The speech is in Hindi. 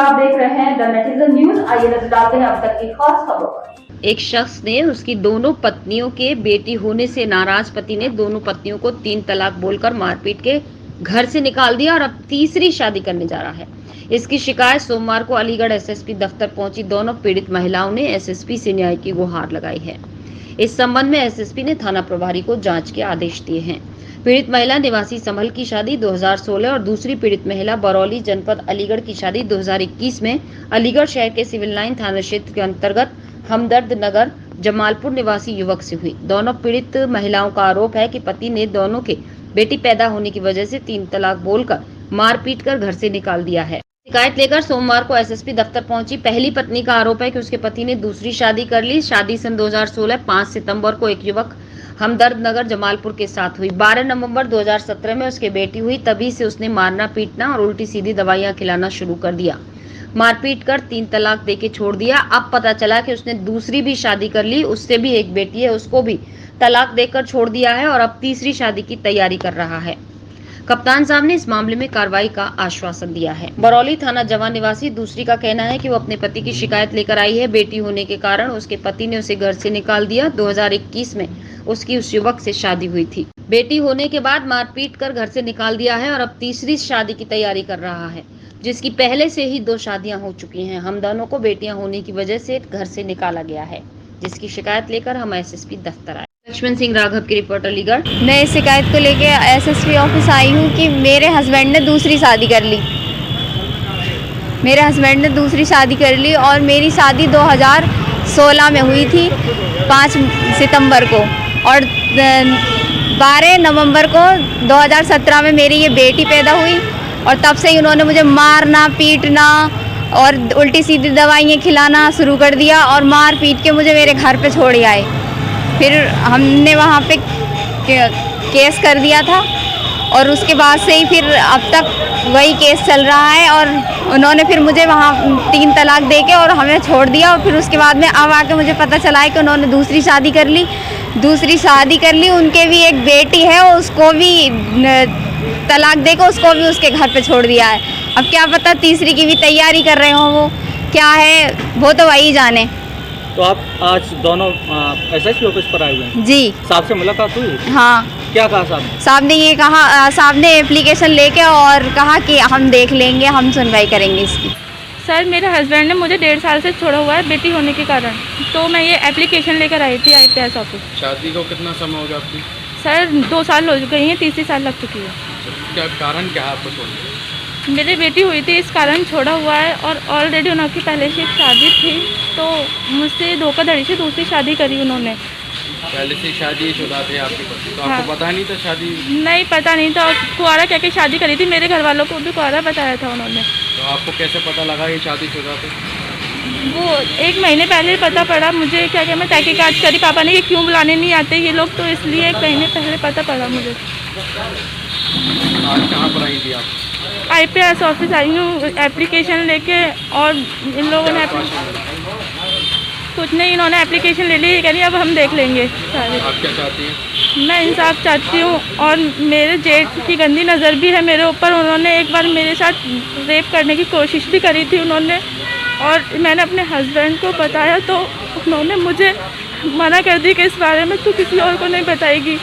आप देख रहे हैं द नेटिजन न्यूज। आइए नजर डालते हैं अब तक की खास खबरों पर। एक शख्स ने उसकी दोनों पत्नियों के बेटी होने से नाराज पति ने दोनों पत्नियों को 3 तलाक बोलकर मारपीट के घर से निकाल दिया और अब तीसरी शादी करने जा रहा है। इसकी शिकायत सोमवार को अलीगढ़ एसएसपी दफ्तर पहुंची दोनों पीड़ित महिलाओं ने एसएसपी से न्याय की गुहार लगाई है। इस संबंध में एसएसपी ने थाना प्रभारी को जांच के आदेश दिए हैं। पीड़ित महिला निवासी संभल की शादी 2016 और दूसरी पीड़ित महिला बरौली जनपद अलीगढ़ की शादी 2021 में अलीगढ़ शहर के सिविल लाइन थाना क्षेत्र के अंतर्गत हमदर्द नगर जमालपुर निवासी युवक से हुई। दोनों पीड़ित महिलाओं का आरोप है कि पति ने दोनों के बेटी पैदा होने की वजह से 3 तलाक बोलकर मारपीट कर घर से निकाल दिया है। शिकायत लेकर सोमवार को एसएसपी दफ्तर पहुंची पहली पत्नी का आरोप है कि उसके पति ने दूसरी शादी कर ली। शादी सन 2016 5 सितंबर को एक युवक हमदर्द नगर जमालपुर के साथ हुई। 12 नवंबर 2017 में उसकी बेटी हुई। तभी से उसने मारना पीटना और उल्टी सीधी दवाइयां खिलाना शुरू कर दिया। मारपीट कर 3 तलाक देके छोड़ दिया। अब पता चला कि उसने दूसरी भी शादी कर ली, उससे भी एक बेटी है, उसको भी तलाक देकर छोड़ दिया है और अब तीसरी शादी की तैयारी कर रहा है। कप्तान साहब ने इस मामले में कार्रवाई का आश्वासन दिया है। बरौली थाना जवान निवासी दूसरी का कहना है कि वो अपने पति की शिकायत लेकर आई है। बेटी होने के कारण उसके पति ने उसे घर से निकाल दिया। 2021 में उसकी उस युवक से शादी हुई थी। बेटी होने के बाद मारपीट कर घर से निकाल दिया है और अब तीसरी शादी की तैयारी कर रहा है, जिसकी पहले से ही 2 शादियां हो चुकी हैं। हम दोनों को बेटियां होने की वजह से घर से निकाला गया है, जिसकी शिकायत लेकर हम एसएसपी दफ्तर आए। लक्ष्मण सिंह राघव की रिपोर्ट अलीगढ़। मैं इस शिकायत को लेके एसएसपी ऑफिस आई हूँ कि मेरे हस्बैंड ने दूसरी शादी कर ली। मेरे हस्बैंड ने दूसरी शादी कर ली और मेरी शादी 2016 में हुई थी 5 सितंबर को और 12 नवंबर को 2017 में मेरी ये बेटी पैदा हुई और तब से ही उन्होंने मुझे मारना पीटना और उल्टी सीधी दवाइयाँ खिलाना शुरू कर दिया और मार पीट के मुझे मेरे घर पे छोड़ आए। फिर हमने वहाँ पे केस कर दिया था और उसके बाद से ही फिर अब तक वही केस चल रहा है और उन्होंने फिर मुझे वहाँ 3 तलाक दे के और हमें छोड़ दिया और फिर उसके बाद में अब आके मुझे पता चला है कि उन्होंने दूसरी शादी कर ली। उनके भी एक बेटी है, उसको भी तलाक दे के उसको भी उसके घर पे छोड़ दिया है। अब क्या पता तीसरी की भी तैयारी कर रहे हो, वो क्या है वो तो वही जाने। तो आप आज दोनों एसएसपी ऑफिस पर आए हुए हैं? जी। साहब से मुलाकात हुई? हाँ। क्या कहा साहब? साहब ने ये कहा, साहब ने एप्लीकेशन लेके और कहा कि हम देख लेंगे, हम सुनवाई करेंगे इसकी। सर मेरे हस्बैंड ने मुझे 1.5 साल से छोड़ा हुआ है बेटी होने के कारण, तो मैं ये एप्लीकेशन लेकर आई थी IPS ऑफिस। शादी को कितना समय हो गया आपकी? सर 2 साल हो गई हैं, तीसरी साल लग चुकी है। क्या कारण क्या है आपको छोड़ने? मेरी बेटी हुई थी इस कारण छोड़ा हुआ है और ऑलरेडी उनकी पहले से एक शादी थी, तो मुझसे धोखाधड़ी से दूसरी शादी करी उन्होंने। पहले से शादीशुदा थे आपके पति, तो आपको हाँ। पता नहीं था शादी? नहीं पता नहीं था, कुआरा कह के शादी करी थी। मेरे घर वालों को भी कुआरा बताया था उन्होंने। तो आपको कैसे पता लगा ये शादीशुदा थे? वो 1 महीने पहले पता पड़ा मुझे। क्या मैं तहकीकात करी, पापा ने कि क्यों बुलाने नहीं आते ये लोग, तो इसलिए 1 महीने पहले पता पड़ा मुझे। आज कहाँ पर आई थी आप? IPS ऑफिस आई हूँ एप्लीकेशन लेके और इन लोगों ने कुछ नहीं, इन्होंने एप्लीकेशन ले ली, ये कह रही अब हम देख लेंगे। आप क्या चाहती हैं? मैं इंसाफ चाहती हूँ और मेरे जेठ की गंदी नज़र भी है मेरे ऊपर। उन्होंने एक बार मेरे साथ रेप करने की कोशिश भी करी थी उन्होंने, और मैंने अपने हस्बैंड को बताया तो उन्होंने मुझे मना कर दी कि इस बारे में तू किसी और को नहीं बताएगी।